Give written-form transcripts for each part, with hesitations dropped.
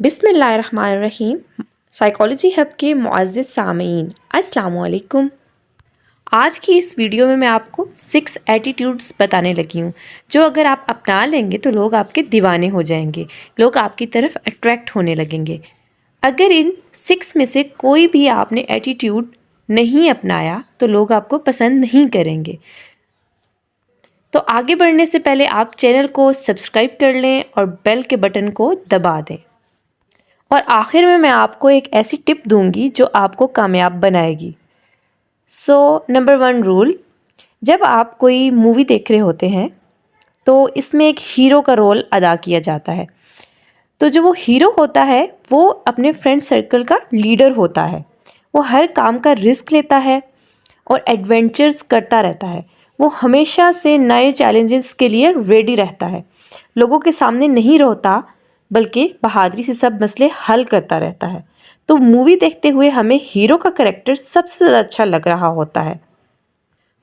बिस्मिल्लाहिर्रहमानिर्रहीम। Psychology hub के मुअज़्ज़िज़ सामीन, अस्सलामु अलैकुम। आज की इस वीडियो में मैं आपको 6 एटीट्यूड्स बताने लगी हूँ जो अगर आप अपना लेंगे तो लोग आपके दीवाने हो जाएंगे, लोग आपकी तरफ अट्रैक्ट होने लगेंगे। अगर इन 6 में से कोई भी आपने एटीट्यूड नहीं अपनाया तो लोग आपको पसंद नहीं करेंगे। तो आगे बढ़ने से पहले आप चैनल को सब्सक्राइब कर लें और बेल के बटन को दबा दें। और आखिर में मैं आपको एक ऐसी टिप दूंगी जो आपको कामयाब बनाएगी। नंबर 1 रूल, जब आप कोई मूवी देख रहे होते हैं तो इसमें एक हीरो का रोल अदा किया जाता है। तो जो वो हीरो होता है वो अपने फ्रेंड सर्कल का लीडर होता है। वो हर काम का रिस्क लेता है और एडवेंचर्स करता रहता है। वो हमेशा से नए चैलेंजेस के लिए रेडी रहता है, लोगों के सामने नहीं रोता बल्कि बहादुरी से सब मसले हल करता रहता है। तो मूवी देखते हुए हमें हीरो का कैरेक्टर सबसे ज़्यादा अच्छा लग रहा होता है।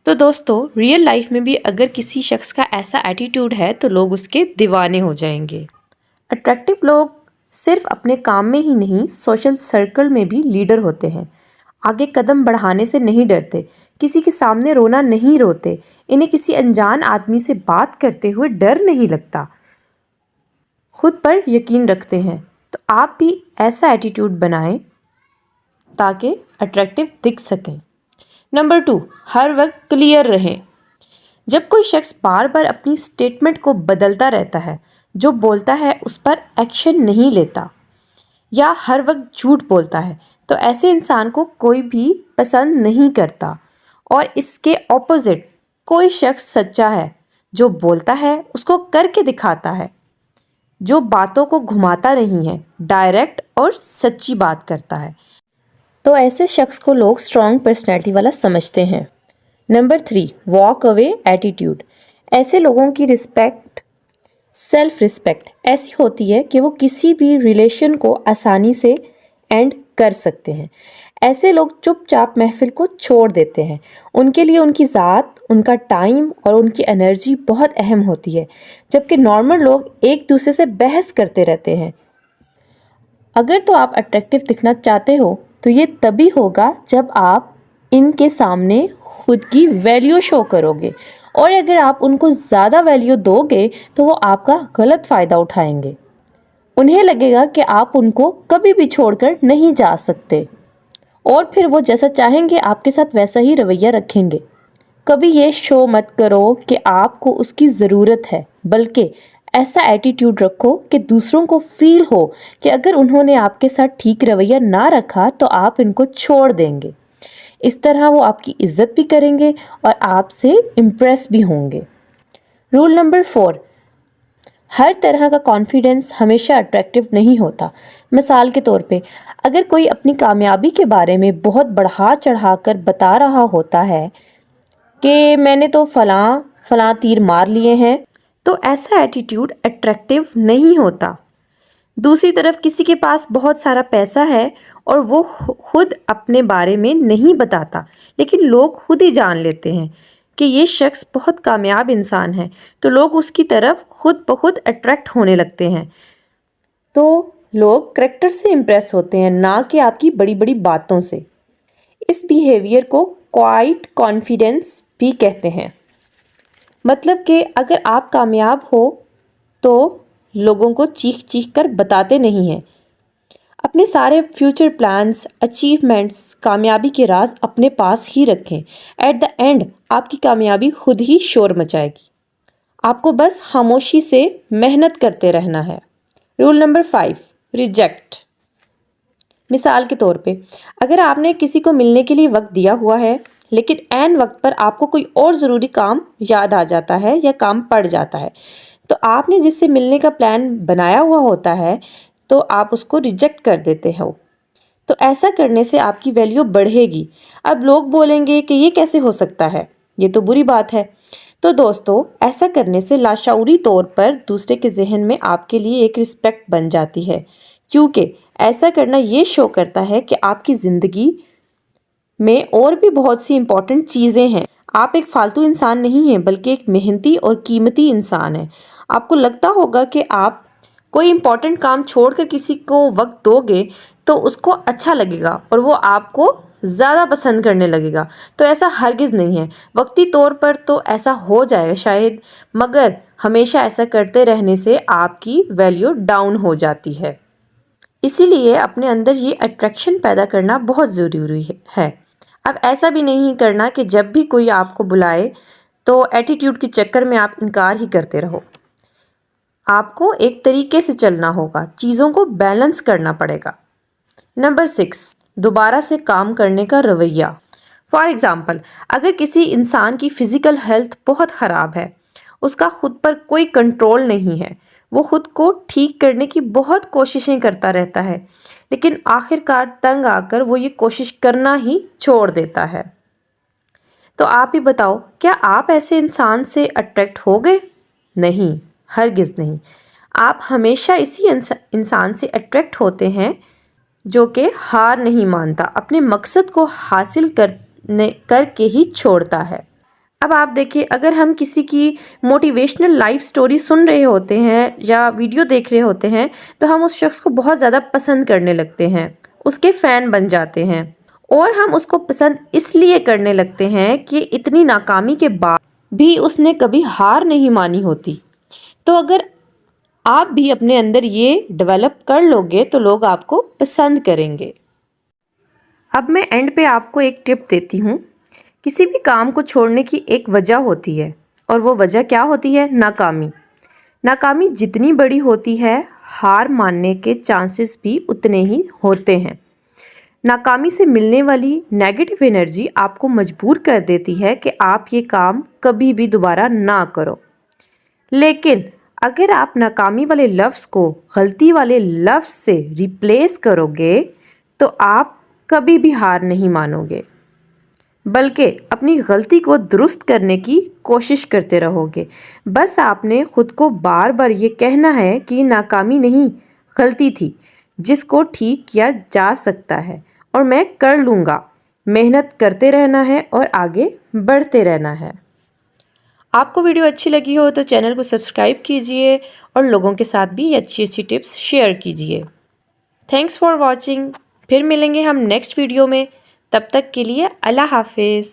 तो दोस्तों, रियल लाइफ में भी अगर किसी शख्स का ऐसा एटीट्यूड है तो लोग उसके दीवाने हो जाएंगे। अट्रैक्टिव लोग सिर्फ अपने काम में ही नहीं, सोशल सर्कल में भी लीडर होते हैं। आगे कदम बढ़ाने से नहीं डरते, किसी के सामने रोना नहीं रोते, इन्हें किसी अनजान आदमी से बात करते हुए डर नहीं लगता, खुद पर यकीन रखते हैं। तो आप भी ऐसा एटीट्यूड बनाएं ताकि अट्रैक्टिव दिख सकें। नंबर 2, हर वक्त क्लियर रहें। जब कोई शख्स बार बार अपनी स्टेटमेंट को बदलता रहता है, जो बोलता है उस पर एक्शन नहीं लेता या हर वक्त झूठ बोलता है, तो ऐसे इंसान को कोई भी पसंद नहीं करता। और इसके ऑपोजिट कोई शख्स सच्चा है, जो बोलता है उसको करके दिखाता है, जो बातों को घुमाता नहीं है, डायरेक्ट और सच्ची बात करता है, तो ऐसे शख्स को लोग स्ट्रॉन्ग पर्सनैलिटी वाला समझते हैं। Number 3, walk away attitude. ऐसे लोगों की रिस्पेक्ट, सेल्फ रिस्पेक्ट ऐसी होती है कि वो किसी भी रिलेशन को आसानी से एंड कर सकते हैं। ऐसे लोग चुपचाप महफिल को छोड़ देते हैं। उनके लिए उनकी ज़ात, उनका टाइम और उनकी एनर्जी बहुत अहम होती है, जबकि नॉर्मल लोग एक दूसरे से बहस करते रहते हैं। अगर तो आप अट्रैक्टिव दिखना चाहते हो तो ये तभी होगा जब आप इनके सामने खुद की वैल्यू शो करोगे, और अगर आप उनको ज़्यादा वैल्यू दोगे तो वो आपका गलत फ़ायदा उठाएंगे। उन्हें लगेगा कि आप उनको कभी भी छोड़कर नहीं जा सकते और फिर वो जैसा चाहेंगे आपके साथ वैसा ही रवैया रखेंगे। कभी ये शो मत करो कि आपको उसकी ज़रूरत है, बल्कि ऐसा एटीट्यूड रखो कि दूसरों को फील हो कि अगर उन्होंने आपके साथ ठीक रवैया ना रखा तो आप इनको छोड़ देंगे। इस तरह वो आपकी इज्जत भी करेंगे और आपसे इम्प्रेस भी होंगे। रूल नंबर 4, हर तरह का कॉन्फिडेंस हमेशा अट्रैक्टिव नहीं होता। मिसाल के तौर पे, अगर कोई अपनी कामयाबी के बारे में बहुत बढ़ा चढ़ा कर बता रहा होता है कि मैंने तो फलां तीर मार लिए हैं, तो ऐसा एटीट्यूड अट्रैक्टिव नहीं होता। दूसरी तरफ किसी के पास बहुत सारा पैसा है और वो खुद अपने बारे में नहीं बताता, लेकिन लोग खुद ही जान लेते हैं कि ये शख्स बहुत कामयाब इंसान है, तो लोग उसकी तरफ खुद ब खुद अट्रैक्ट होने लगते हैं। तो लोग करैक्टर से इम्प्रेस होते हैं, ना कि आपकी बड़ी बड़ी बातों से। इस बिहेवियर को क्वाइट कॉन्फिडेंस भी कहते हैं। मतलब कि अगर आप कामयाब हो तो लोगों को चीख चीख कर बताते नहीं हैं। अपने सारे फ्यूचर प्लान्स, अचीवमेंट्स, कामयाबी के राज अपने पास ही रखें। एट द एंड आपकी कामयाबी खुद ही शोर मचाएगी। आपको बस खामोशी से मेहनत करते रहना है। Rule number 5, reject. मिसाल के तौर पे, अगर आपने किसी को मिलने के लिए वक्त दिया हुआ है, लेकिन ऐन वक्त पर आपको कोई और ज़रूरी काम याद आ जाता है या काम पड़ जाता है, तो आपने जिससे मिलने का प्लान बनाया हुआ होता है तो आप उसको रिजेक्ट कर देते हो। तो ऐसा करने से आपकी वैल्यू बढ़ेगी। अब लोग बोलेंगे कि ये कैसे हो सकता है, ये तो बुरी बात है। तो दोस्तों, ऐसा करने से लाशऊरी तौर पर दूसरे के जहन में आपके लिए एक रिस्पेक्ट बन जाती है, क्योंकि ऐसा करना ये शो करता है कि आपकी ज़िंदगी में और भी बहुत सी इम्पॉर्टेंट चीज़ें हैं। आप एक फालतू इंसान नहीं हैं, बल्कि एक मेहनती और कीमती इंसान हैं। आपको लगता होगा कि आप कोई इम्पॉर्टेंट काम छोड़कर किसी को वक्त दोगे तो उसको अच्छा लगेगा और वो आपको ज़्यादा पसंद करने लगेगा। तो ऐसा हरगिज़ नहीं है। वक्ती तौर पर तो ऐसा हो जाए शायद, मगर हमेशा ऐसा करते रहने से आपकी वैल्यू डाउन हो जाती है। इसीलिए अपने अंदर ये अट्रैक्शन पैदा करना बहुत ज़रूरी है। अब ऐसा भी नहीं करना कि जब भी कोई आपको बुलाए तो एटीट्यूड के चक्कर में आप इनकार ही करते रहो। आपको एक तरीके से चलना होगा, चीज़ों को बैलेंस करना पड़ेगा। नंबर 6, दोबारा से काम करने का रवैया। फॉर एग्ज़ाम्पल, अगर किसी इंसान की फ़िज़िकल हेल्थ बहुत ख़राब है, उसका खुद पर कोई कंट्रोल नहीं है, वो खुद को ठीक करने की बहुत कोशिशें करता रहता है, लेकिन आखिरकार तंग आकर वो ये कोशिश करना ही छोड़ देता है। तो आप ही बताओ, क्या आप ऐसे इंसान से अट्रैक्ट हो गए? नहीं, हरगिज़ नहीं। आप हमेशा इसी इंसान से अट्रैक्ट होते हैं जो कि हार नहीं मानता, अपने मकसद को हासिल करके ही छोड़ता है। अब आप देखिए, अगर हम किसी की मोटिवेशनल लाइफ स्टोरी सुन रहे होते हैं या वीडियो देख रहे होते हैं तो हम उस शख्स को बहुत ज़्यादा पसंद करने लगते हैं, उसके फ़ैन बन जाते हैं। और हम उसको पसंद इसलिए करने लगते हैं कि इतनी नाकामी के बाद भी उसने कभी हार नहीं मानी होती। तो अगर आप भी अपने अंदर ये डेवलप कर लोगे तो लोग आपको पसंद करेंगे। अब मैं एंड पे आपको एक टिप देती हूँ। किसी भी काम को छोड़ने की एक वजह होती है और वो वजह क्या होती है? नाकामी। नाकामी जितनी बड़ी होती है, हार मानने के चांसेस भी उतने ही होते हैं। नाकामी से मिलने वाली नेगेटिव एनर्जी आपको मजबूर कर देती है कि आप ये काम कभी भी दोबारा ना करो। लेकिन अगर आप नाकामी वाले लफ्ज़ को गलती वाले लफ्ज़ से रिप्लेस करोगे तो आप कभी भी हार नहीं मानोगे, बल्कि अपनी गलती को दुरुस्त करने की कोशिश करते रहोगे। बस आपने खुद को बार बार ये कहना है कि नाकामी नहीं, गलती थी जिसको ठीक किया जा सकता है और मैं कर लूँगा। मेहनत करते रहना है और आगे बढ़ते रहना है। आपको वीडियो अच्छी लगी हो तो चैनल को सब्सक्राइब कीजिए और लोगों के साथ भी अच्छी अच्छी टिप्स शेयर कीजिए। Thanks for watching. फिर मिलेंगे हम नेक्स्ट वीडियो में। तब तक के लिए अल्लाह हाफिज़।